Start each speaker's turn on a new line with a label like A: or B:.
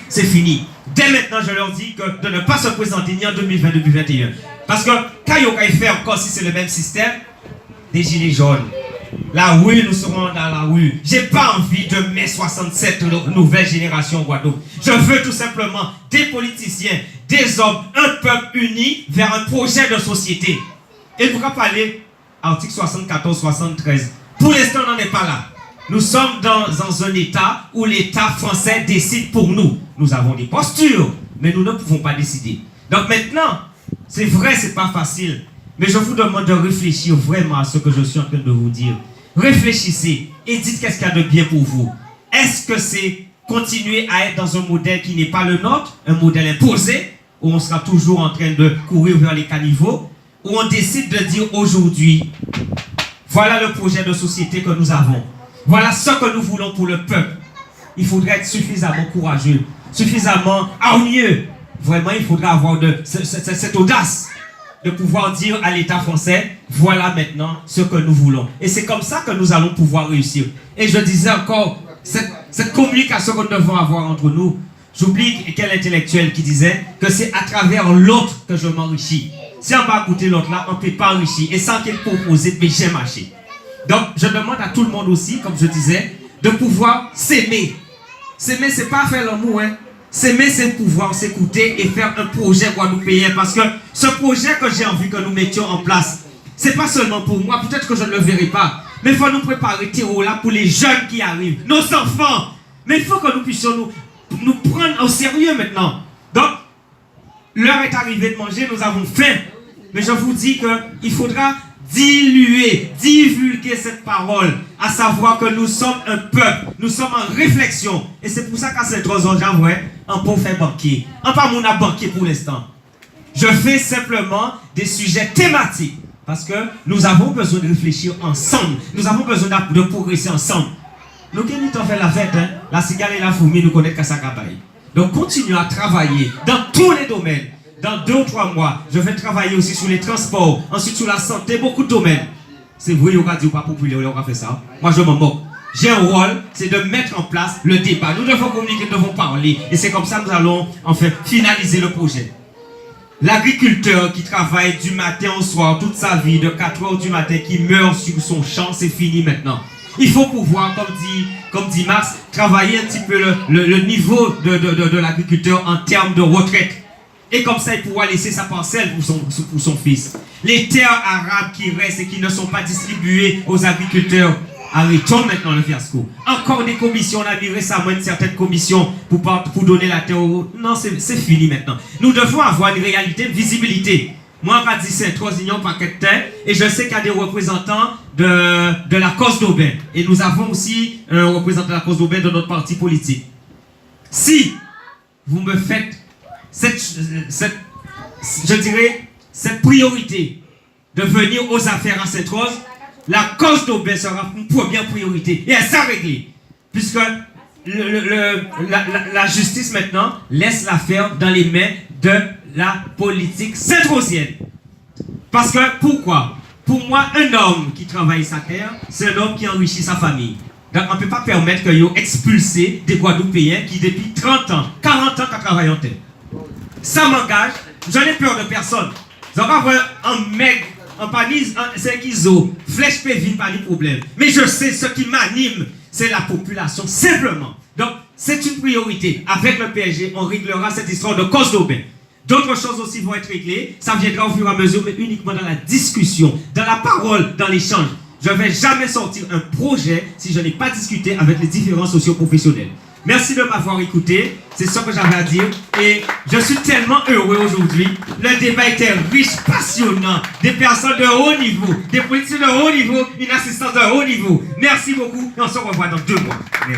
A: c'est fini. Dès maintenant, je leur dis que de ne pas se présenter ni en 2020-2021. Parce que quand ils ont fait encore, si c'est le même système, des gilets jaunes. La rue, nous serons dans la rue. J'ai pas envie de mai 67 nouvelle génération Guadeloupe. Je veux tout simplement des politiciens, des hommes, un peuple uni vers un projet de société. Et nous allons parler article 74-73. Pour l'instant, on n'en est pas là. Nous sommes dans un état où l'état français décide pour nous. Nous avons des postures, mais nous ne pouvons pas décider. Donc maintenant, c'est vrai, c'est pas facile. Mais je vous demande de réfléchir vraiment à ce que je suis en train de vous dire. Réfléchissez et dites qu'est-ce qu'il y a de bien pour vous. Est-ce que c'est continuer à être dans un modèle qui n'est pas le nôtre, un modèle imposé, où on sera toujours en train de courir vers les caniveaux, où on décide de dire aujourd'hui, voilà le projet de société que nous avons. Voilà ce que nous voulons pour le peuple. Il faudrait être suffisamment courageux, suffisamment hargneux. Vraiment, il faudra avoir cette audace de pouvoir dire à l'État français, voilà maintenant ce que nous voulons. Et c'est comme ça que nous allons pouvoir réussir. Et je disais encore, cette communication que nous devons avoir entre nous, j'oublie quel intellectuel qui disait que c'est à travers l'autre que je m'enrichis. Si on va écouter l'autre là, on ne peut pas enrichir. Et sans qu'il propose, mais j'ai marché. Donc, je demande à tout le monde aussi, comme je disais, de pouvoir s'aimer. S'aimer, c'est pas faire l'amour, hein. S'aimer, c'est pouvoir s'écouter et faire un projet guadeloupéen. Parce que ce projet que j'ai envie que nous mettions en place, c'est pas seulement pour moi, peut-être que je ne le verrai pas. Mais il faut nous préparer Théo là pour les jeunes qui arrivent, nos enfants. Mais il faut que nous puissions nous prendre au sérieux maintenant. Donc, l'heure est arrivée de manger, nous avons faim. Mais je vous dis qu'il faudra diluer, divulguer cette parole, à savoir que nous sommes un peuple, nous sommes en réflexion. Et c'est pour ça qu'à cette raison, j'avoue, on peut faire banquier. On pas mon banquier pour l'instant. Je fais simplement des sujets thématiques. Parce que nous avons besoin de réfléchir ensemble. Nous avons besoin de progresser ensemble. Nous qui nous fait la fête, hein? La cigale et la fourmi nous connaissent qu'à sa cabaye. Donc continuons à travailler dans tous les domaines. Dans 2 ou 3 mois, je vais travailler aussi sur les transports, ensuite sur la santé, beaucoup de domaines. C'est vrai, on va dire pas populaire, on va faire ça. Moi, je m'en moque. J'ai un rôle, c'est de mettre en place le débat. Nous devons communiquer, nous devons parler. Et c'est comme ça que nous allons, en fait, finaliser le projet. L'agriculteur qui travaille du matin au soir, toute sa vie, de 4 heures du matin, qui meurt sur son champ, c'est fini maintenant. Il faut pouvoir, comme dit Marx, travailler un petit peu le niveau de l'agriculteur en termes de retraite. Et comme ça, il pourra laisser sa parcelle pour son fils. Les terres arabes qui restent et qui ne sont pas distribuées aux agriculteurs, arrêtons maintenant le fiasco. Encore des commissions, on a mis récemment une certaine commission pour donner la terre aux... Non, c'est fini maintenant. Nous devons avoir une réalité, une visibilité. Moi, on va dire c'est un trosignon paquet de terre, et je sais qu'il y a des représentants de la cause d'Aubin. Et nous avons aussi un représentant de la cause d'Aubin de notre parti politique. Si vous me faites je dirais, cette priorité de venir aux affaires à Sainte-Rose, la cause d'Aubin sera une première priorité. Et elle sera réglée. Puisque la justice maintenant laisse l'affaire dans les mains de la politique sainte-rosienne. Parce que, pourquoi? Pour moi, un homme qui travaille sa terre, c'est un homme qui enrichit sa famille. Donc, on ne peut pas permettre qu'ils aient expulsé des Guadeloupéens qui, depuis 30 ans, 40 ans, travaillent en terre. Ça m'engage, j'en ai peur de personne. Vous allez avoir un mec, un panise, c'est qu'ils ont, flèche pévine, pas de problème. Mais je sais, ce qui m'anime, c'est la population, simplement. Donc, c'est une priorité. Avec le PSG, on réglera cette histoire de cause d'Aubin. D'autres choses aussi vont être réglées. Ça viendra au fur et à mesure, mais uniquement dans la discussion, dans la parole, dans l'échange. Je ne vais jamais sortir un projet si je n'ai pas discuté avec les différents socio-professionnels. Merci de m'avoir écouté, c'est ce que j'avais à dire et je suis tellement heureux aujourd'hui. Le débat était riche, passionnant, des personnes de haut niveau, des politiciens de haut niveau, une assistance de haut niveau. Merci beaucoup et on se revoit dans 2 mois. Merci.